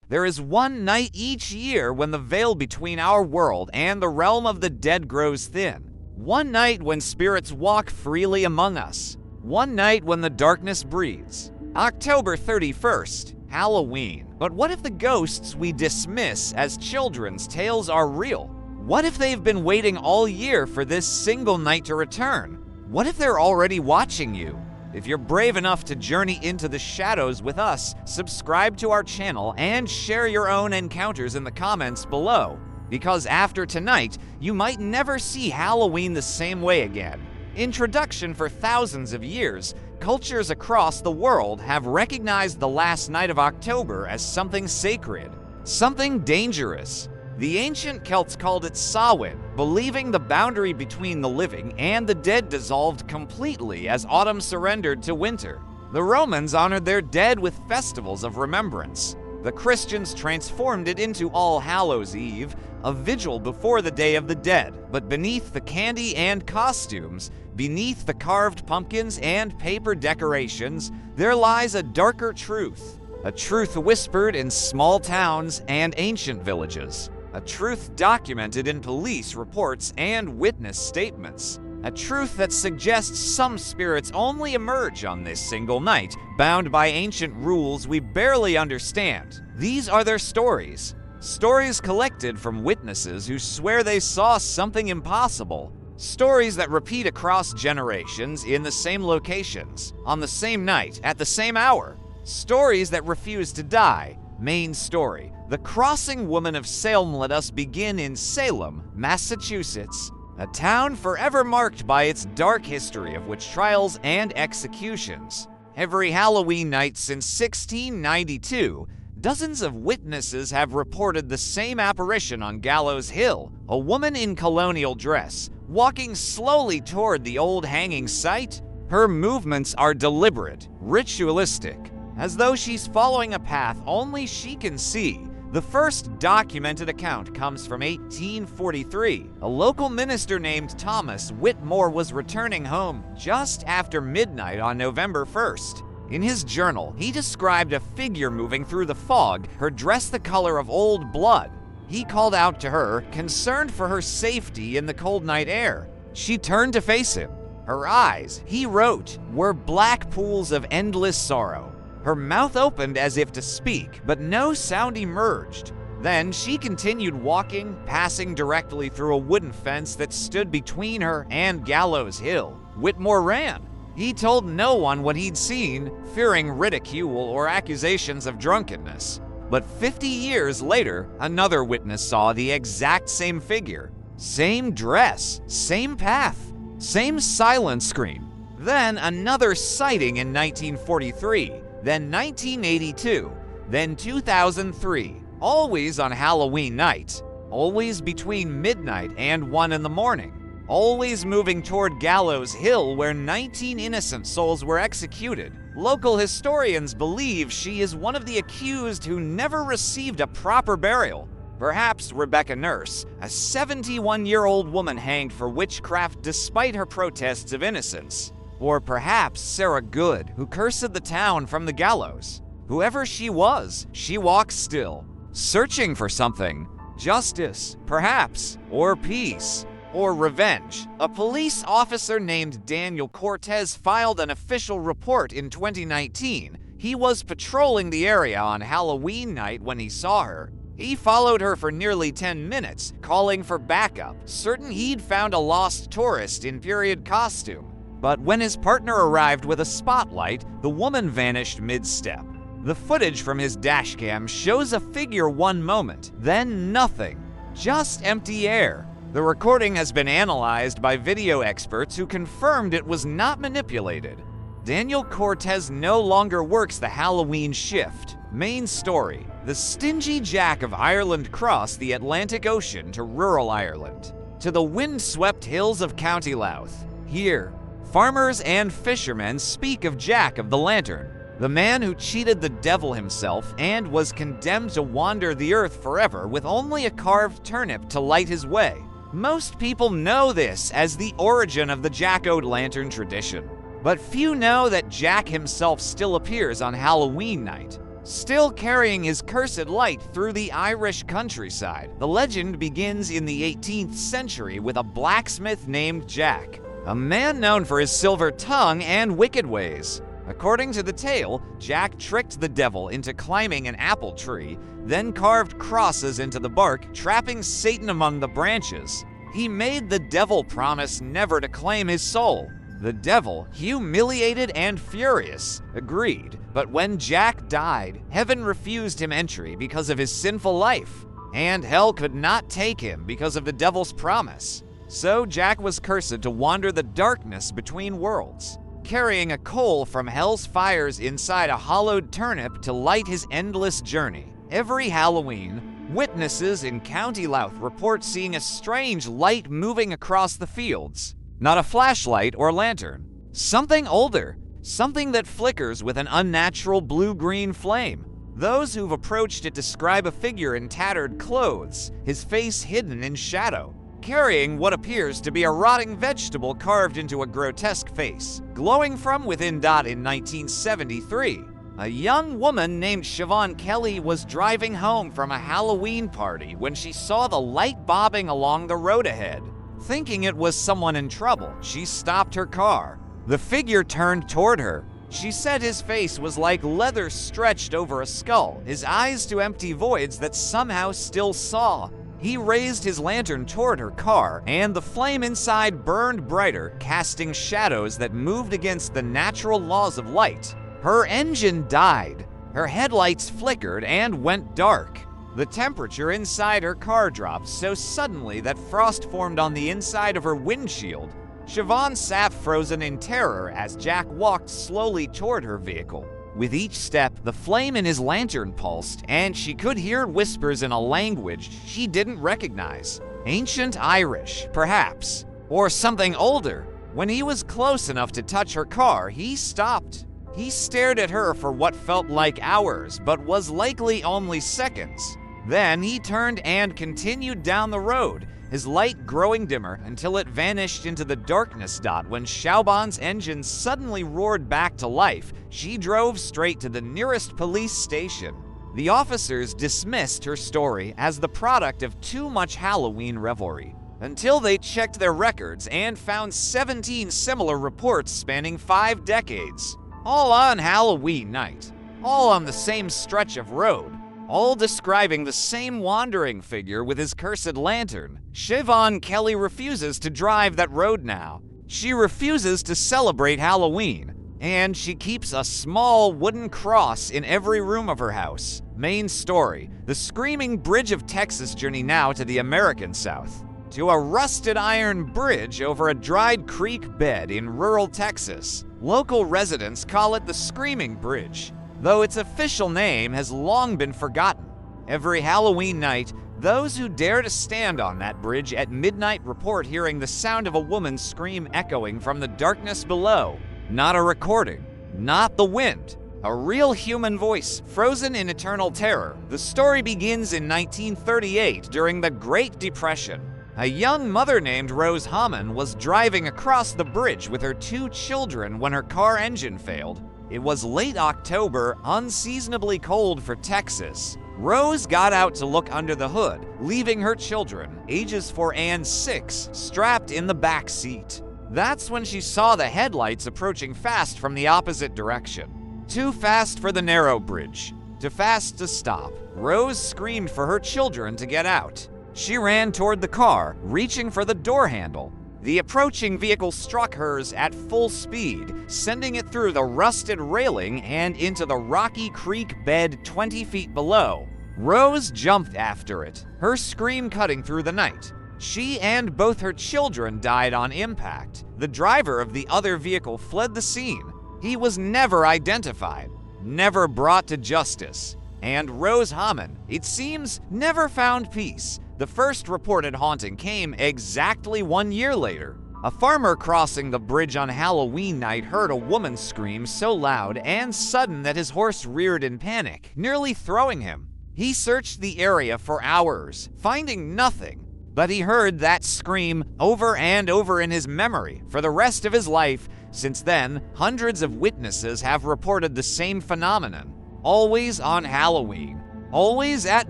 There is one night each year when the veil between our world and the realm of the dead grows thin. One night when spirits walk freely among us. One night when the darkness breathes. October 31st, Halloween. But what if the ghosts we dismiss as children's tales are real? What if they've been waiting all year for this single night to return? What if they're already watching you? If you're brave enough to journey into the shadows with us, subscribe to our channel and share your own encounters in the comments below. Because after tonight, you might never see Halloween the same way again. Introduction: for thousands of years, cultures across the world have recognized the last night of October as something sacred, something dangerous. The ancient Celts called it Samhain, believing the boundary between the living and the dead dissolved completely as autumn surrendered to winter. The Romans honored their dead with festivals of remembrance. The Christians transformed it into All Hallows' Eve, a vigil before the Day of the Dead. But beneath the candy and costumes, beneath the carved pumpkins and paper decorations, there lies a darker truth. A truth whispered in small towns and ancient villages. A truth documented in police reports and witness statements. A truth that suggests some spirits only emerge on this single night, bound by ancient rules we barely understand. These are their stories. Stories collected from witnesses who swear they saw something impossible. Stories that repeat across generations in the same locations, on the same night, at the same hour. Stories that refuse to die. Main story: the crossing woman of Salem. Let us begin in Salem, Massachusetts, a town forever marked by its dark history of witch trials and executions. Every Halloween night since 1692, dozens of witnesses have reported the same apparition on Gallows Hill, a woman in colonial dress, walking slowly toward the old hanging site. Her movements are deliberate, ritualistic, as though she's following a path only she can see. The first documented account comes from 1843. A local minister named Thomas Whitmore was returning home just after midnight on November 1st. In his journal, he described a figure moving through the fog, her dress the color of old blood. He called out to her, concerned for her safety in the cold night air. She turned to face him. Her eyes, he wrote, were black pools of endless sorrow. Her mouth opened as if to speak, but no sound emerged. Then she continued walking, passing directly through a wooden fence that stood between her and Gallows Hill. Whitmore ran. He told no one what he'd seen, fearing ridicule or accusations of drunkenness. But 50 years later, another witness saw the exact same figure. Same dress, same path, same silent scream. Then another sighting in 1943. Then 1982, then 2003, always on Halloween night, always between midnight and 1 in the morning, always moving toward Gallows Hill where 19 innocent souls were executed. Local historians believe she is one of the accused who never received a proper burial. Perhaps Rebecca Nurse, a 71-year-old woman hanged for witchcraft despite her protests of innocence. Or perhaps Sarah Good, who cursed the town from the gallows. Whoever she was, she walks still, searching for something. Justice, perhaps, or peace, or revenge. A police officer named Daniel Cortez filed an official report in 2019. He was patrolling the area on Halloween night when he saw her. He followed her for nearly 10 minutes, calling for backup, certain he'd found a lost tourist in period costume. But when his partner arrived with a spotlight, the woman vanished mid-step. The footage from his dashcam shows a figure one moment, then nothing. Just empty air. The recording has been analyzed by video experts who confirmed it was not manipulated. Daniel Cortez no longer works the Halloween shift. Main story: the stingy Jack of Ireland crossed the Atlantic Ocean to rural Ireland, to the wind-swept hills of County Louth. Here, farmers and fishermen speak of Jack of the Lantern, the man who cheated the devil himself and was condemned to wander the earth forever with only a carved turnip to light his way. Most people know this as the origin of the Jack-o'-lantern tradition, but few know that Jack himself still appears on Halloween night. Still carrying his cursed light through the Irish countryside, the legend begins in the 18th century with a blacksmith named Jack, a man known for his silver tongue and wicked ways. According to the tale, Jack tricked the devil into climbing an apple tree, then carved crosses into the bark, trapping Satan among the branches. He made the devil promise never to claim his soul. The devil, humiliated and furious, agreed, but when Jack died, heaven refused him entry because of his sinful life, and hell could not take him because of the devil's promise. So Jack was cursed to wander the darkness between worlds, carrying a coal from hell's fires inside a hollowed turnip to light his endless journey. Every Halloween, witnesses in County Louth report seeing a strange light moving across the fields. Not a flashlight or lantern. Something older. Something that flickers with an unnatural blue-green flame. Those who've approached it describe a figure in tattered clothes, his face hidden in shadow, carrying what appears to be a rotting vegetable carved into a grotesque face, glowing from within. In 1973, a young woman named Siobhan Kelly was driving home from a Halloween party when she saw the light bobbing along the road ahead. Thinking it was someone in trouble, she stopped her car. The figure turned toward her. She said his face was like leather stretched over a skull, his eyes to empty voids that somehow still saw. He raised his lantern toward her car, and the flame inside burned brighter, casting shadows that moved against the natural laws of light. Her engine died. Her headlights flickered and went dark. The temperature inside her car dropped so suddenly that frost formed on the inside of her windshield. Siobhan sat frozen in terror as Jack walked slowly toward her vehicle. With each step, the flame in his lantern pulsed, and she could hear whispers in a language she didn't recognize. Ancient Irish, perhaps, or something older. When he was close enough to touch her car, he stopped. He stared at her for what felt like hours, but was likely only seconds. Then he turned and continued down the road, his light growing dimmer until it vanished into the darkness. When Siobhan's engine suddenly roared back to life, she drove straight to the nearest police station. The officers dismissed her story as the product of too much Halloween revelry, until they checked their records and found 17 similar reports spanning 5 decades. All on Halloween night, all on the same stretch of road, all describing the same wandering figure with his cursed lantern. Siobhan Kelly refuses to drive that road now. She refuses to celebrate Halloween, and she keeps a small wooden cross in every room of her house. Main story: the Screaming Bridge of Texas journey now to the American South, to a rusted iron bridge over a dried creek bed in rural Texas. Local residents call it the Screaming Bridge, though its official name has long been forgotten. Every Halloween night, those who dare to stand on that bridge at midnight report hearing the sound of a woman's scream echoing from the darkness below. Not a recording, not the wind, a real human voice frozen in eternal terror. The story begins in 1938 during the Great Depression. A young mother named Rose Hammond was driving across the bridge with her 2 children when her car engine failed. It was late October, unseasonably cold for Texas. Rose got out to look under the hood, leaving her children, ages 4 and 6, strapped in the back seat. That's when she saw the headlights approaching fast from the opposite direction. Too fast for the narrow bridge, too fast to stop. Rose screamed for her children to get out. She ran toward the car, reaching for the door handle. The approaching vehicle struck hers at full speed, sending it through the rusted railing and into the rocky creek bed 20 feet below. Rose jumped after it, her scream cutting through the night. She and both her children died on impact. The driver of the other vehicle fled the scene. He was never identified, never brought to justice. And Rose Hammond, it seems, never found peace. The first reported haunting came exactly 1 year later. A farmer crossing the bridge on Halloween night heard a woman scream so loud and sudden that his horse reared in panic, nearly throwing him. He searched the area for hours, finding nothing, but he heard that scream over and over in his memory for the rest of his life. Since then, hundreds of witnesses have reported the same phenomenon. always on Halloween, always at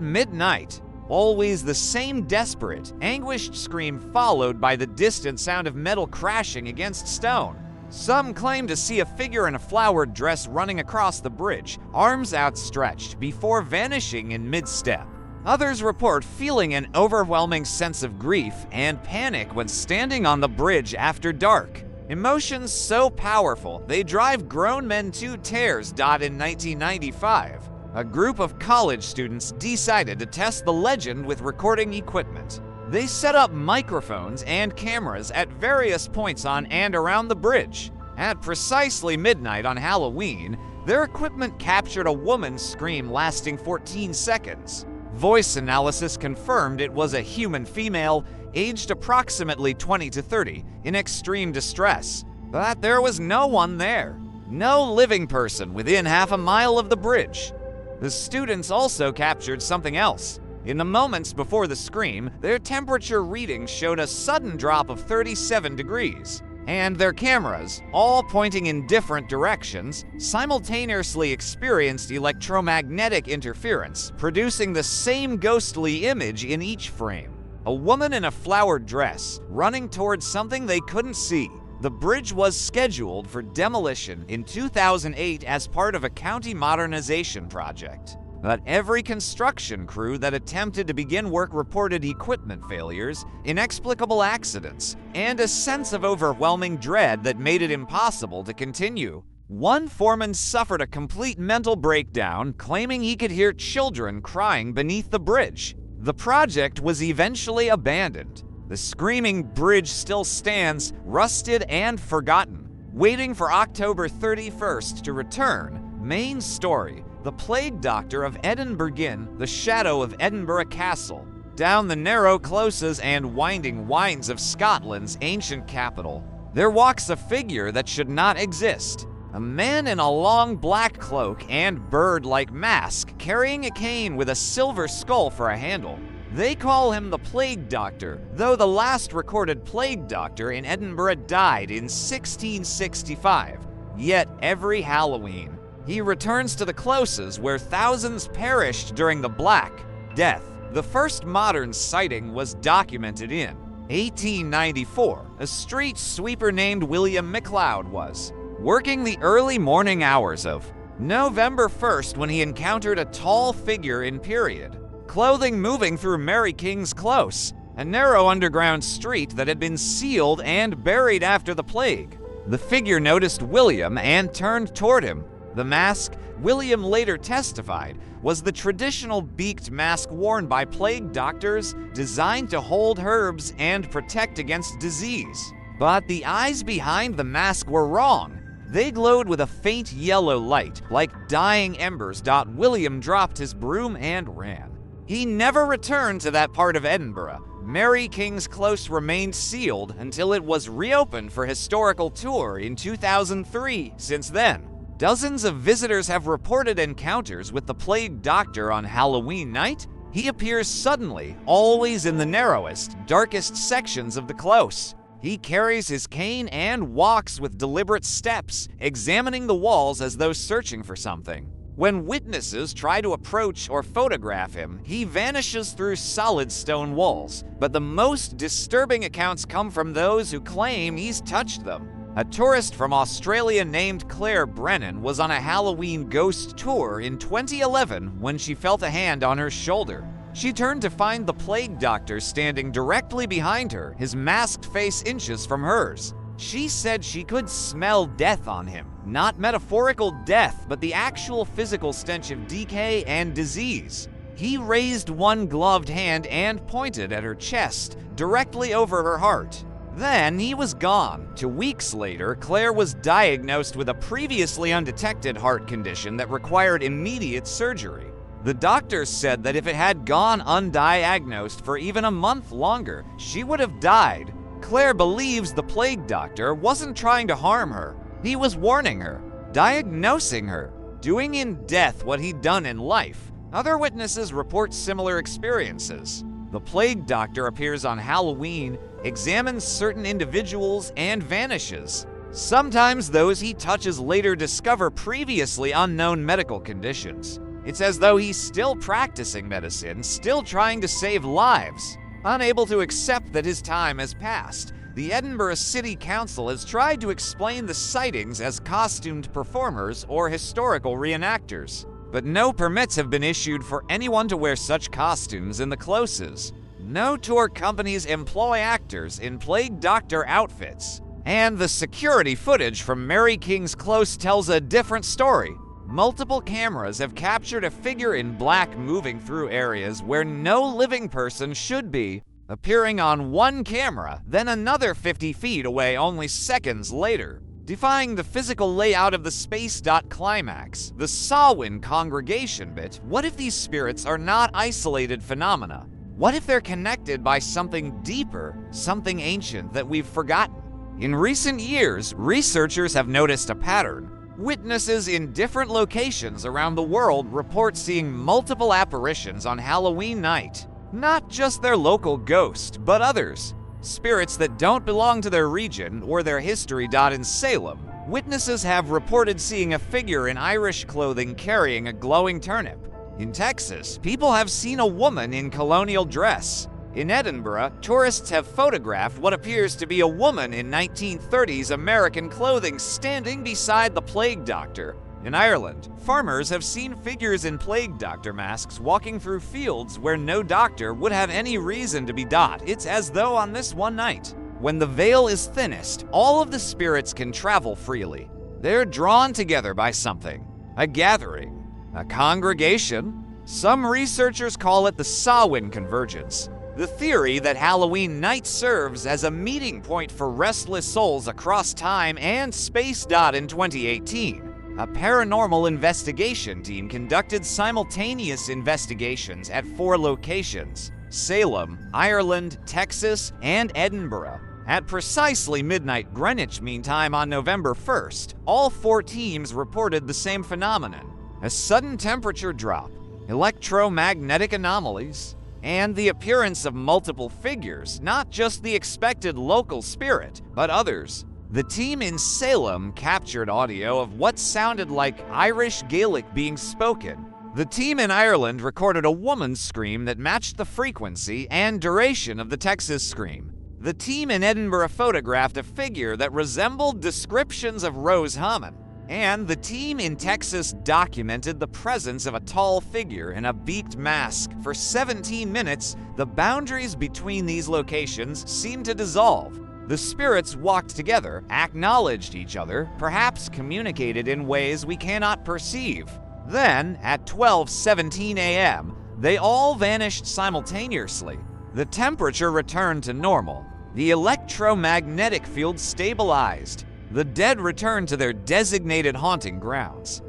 midnight, always the same desperate, anguished scream followed by the distant sound of metal crashing against stone. Some claim to see a figure in a flowered dress running across the bridge, arms outstretched, before vanishing in mid-step. Others report feeling an overwhelming sense of grief and panic when standing on the bridge after dark. Emotions so powerful, they drive grown men to tears. In 1995, a group of college students decided to test the legend with recording equipment. They set up microphones and cameras at various points on and around the bridge. At precisely midnight on Halloween, their equipment captured a woman's scream lasting 14 seconds. Voice analysis confirmed it was a human female, aged approximately 20 to 30, in extreme distress. But there was no one there. No living person within half a mile of the bridge. The students also captured something else. In the moments before the scream, their temperature readings showed a sudden drop of 37 degrees, and their cameras, all pointing in different directions, simultaneously experienced electromagnetic interference, producing the same ghostly image in each frame. A woman in a flowered dress, running towards something they couldn't see. The bridge was scheduled for demolition in 2008 as part of a county modernization project. But every construction crew that attempted to begin work reported equipment failures, inexplicable accidents, and a sense of overwhelming dread that made it impossible to continue. One foreman suffered a complete mental breakdown, claiming he could hear children crying beneath the bridge. The project was eventually abandoned. The screaming bridge still stands, rusted and forgotten, waiting for October 31st to return. Main story: the plague doctor of Edinburgh, the shadow of Edinburgh Castle. Down the narrow closes and winding wynds of Scotland's ancient capital, there walks a figure that should not exist. A man in a long black cloak and bird-like mask, carrying a cane with a silver skull for a handle. They call him the Plague Doctor, though the last recorded plague doctor in Edinburgh died in 1665. Yet every Halloween, he returns to the closes where thousands perished during the Black Death. The first modern sighting was documented in 1894. A street sweeper named William McLeod was working the early morning hours of November 1st when he encountered a tall figure in period clothing moving through Mary King's Close, a narrow underground street that had been sealed and buried after the plague. The figure noticed William and turned toward him. The mask, William later testified, was the traditional beaked mask worn by plague doctors, designed to hold herbs and protect against disease. But the eyes behind the mask were wrong. They glowed with a faint yellow light, like dying embers. William dropped his broom and ran. He never returned to that part of Edinburgh. Mary King's Close remained sealed until it was reopened for historical tour in 2003. Since then, dozens of visitors have reported encounters with the plague doctor on Halloween night. He appears suddenly, always in the narrowest, darkest sections of the close. He carries his cane and walks with deliberate steps, examining the walls as though searching for something. When witnesses try to approach or photograph him, he vanishes through solid stone walls. But the most disturbing accounts come from those who claim he's touched them. A tourist from Australia named Claire Brennan was on a Halloween ghost tour in 2011 when she felt a hand on her shoulder. She turned to find the plague doctor standing directly behind her, his masked face inches from hers. She said she could smell death on him. Not metaphorical death, but the actual physical stench of decay and disease. He raised one gloved hand and pointed at her chest, directly over her heart. Then he was gone. 2 weeks later, Claire was diagnosed with a previously undetected heart condition that required immediate surgery. The doctors said that if it had gone undiagnosed for even a month longer, she would have died. Claire believes the plague doctor wasn't trying to harm her. He was warning her, diagnosing her, doing in death what he'd done in life. Other witnesses report similar experiences. The plague doctor appears on Halloween, examines certain individuals, and vanishes. Sometimes those he touches later discover previously unknown medical conditions. It's as though he's still practicing medicine, still trying to save lives. Unable to accept that his time has passed, the Edinburgh City Council has tried to explain the sightings as costumed performers or historical reenactors. But no permits have been issued for anyone to wear such costumes in the closes. No tour companies employ actors in plague doctor outfits. And the security footage from Mary King's Close tells a different story. Multiple cameras have captured a figure in black moving through areas where no living person should be, appearing on one camera, then another 50 feet away only seconds later. Defying the physical layout of the space. Climax, the Samhain congregation bit. What if these spirits are not isolated phenomena? What if they're connected by something deeper, something ancient that we've forgotten? In recent years, researchers have noticed a pattern. Witnesses in different locations around the world report seeing multiple apparitions on Halloween night. Not just their local ghost, but others. Spirits that don't belong to their region or their history. In Salem, witnesses have reported seeing a figure in Irish clothing carrying a glowing turnip. In Texas, people have seen a woman in colonial dress. In Edinburgh, tourists have photographed what appears to be a woman in 1930s American clothing standing beside the plague doctor. In Ireland, farmers have seen figures in plague doctor masks walking through fields where no doctor would have any reason to be. It's as though on this one night, when the veil is thinnest, all of the spirits can travel freely. They're drawn together by something, a gathering, a congregation. Some researchers call it the Samhain convergence. The theory that Halloween night serves as a meeting point for restless souls across time and space. In 2018, a paranormal investigation team conducted simultaneous investigations at 4 locations: Salem, Ireland, Texas, and Edinburgh. At precisely midnight Greenwich Mean Time on November 1st, all 4 teams reported the same phenomenon: a sudden temperature drop, electromagnetic anomalies, and the appearance of multiple figures, not just the expected local spirit, but others. The team in Salem captured audio of what sounded like Irish Gaelic being spoken. The team in Ireland recorded a woman's scream that matched the frequency and duration of the Texas scream. The team in Edinburgh photographed a figure that resembled descriptions of Rose Hammond. And the team in Texas documented the presence of a tall figure in a beaked mask. For 17 minutes, the boundaries between these locations seemed to dissolve. The spirits walked together, acknowledged each other, perhaps communicated in ways we cannot perceive. Then, at 12:17 a.m., they all vanished simultaneously. The temperature returned to normal. The electromagnetic field stabilized. The dead returned to their designated haunting grounds.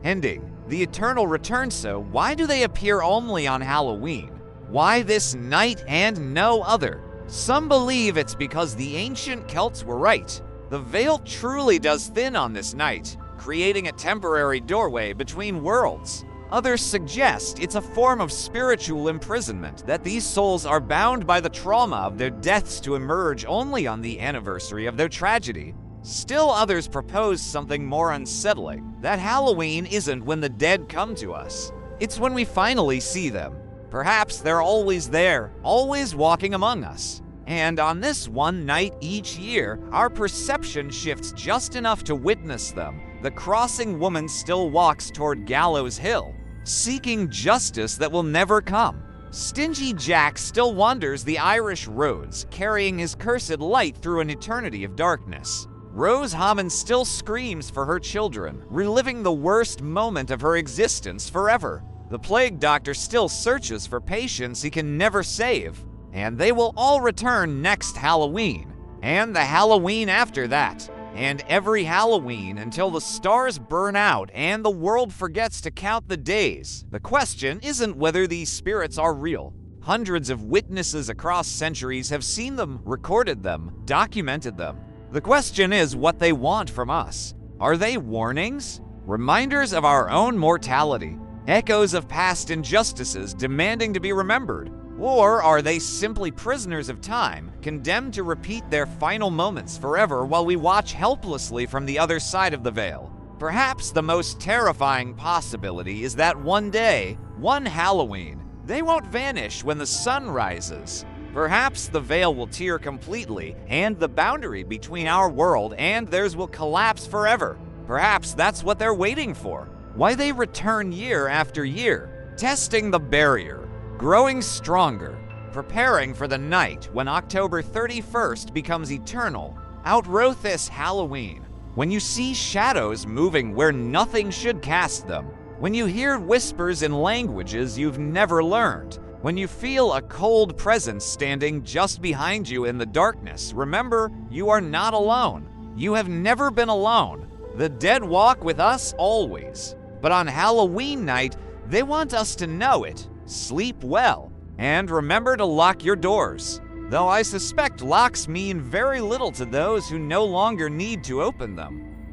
Ending. The eternal return. So why do they appear only on Halloween? Why this night and no other? Some believe it's because the ancient Celts were right. The veil truly does thin on this night, creating a temporary doorway between worlds. Others suggest it's a form of spiritual imprisonment, that these souls are bound by the trauma of their deaths to emerge only on the anniversary of their tragedy. Still others propose something more unsettling, that Halloween isn't when the dead come to us. It's when we finally see them. Perhaps they're always there, always walking among us. And on this one night each year, our perception shifts just enough to witness them. The crossing woman still walks toward Gallows Hill, seeking justice that will never come. Stingy Jack still wanders the Irish roads, carrying his cursed light through an eternity of darkness. Rose Hammond still screams for her children, reliving the worst moment of her existence forever. The plague doctor still searches for patients he can never save. And they will all return next Halloween, and the Halloween after that, and every Halloween until the stars burn out and the world forgets to count the days. The question isn't whether these spirits are real. Hundreds of witnesses across centuries have seen them, recorded them, documented them. The question is what they want from us. Are they warnings? Reminders of our own mortality? Echoes of past injustices demanding to be remembered? Or are they simply prisoners of time, condemned to repeat their final moments forever while we watch helplessly from the other side of the veil? Perhaps the most terrifying possibility is that one day, one Halloween, they won't vanish when the sun rises. Perhaps the veil will tear completely, and the boundary between our world and theirs will collapse forever. Perhaps that's what they're waiting for. Why they return year after year, testing the barrier, growing stronger, preparing for the night when October 31st becomes eternal. Outwrote this Halloween. When you see shadows moving where nothing should cast them, when you hear whispers in languages you've never learned, when you feel a cold presence standing just behind you in the darkness, remember, you are not alone. You have never been alone. The dead walk with us always. But on Halloween night, they want us to know it, sleep well, and remember to lock your doors. Though I suspect locks mean very little to those who no longer need to open them.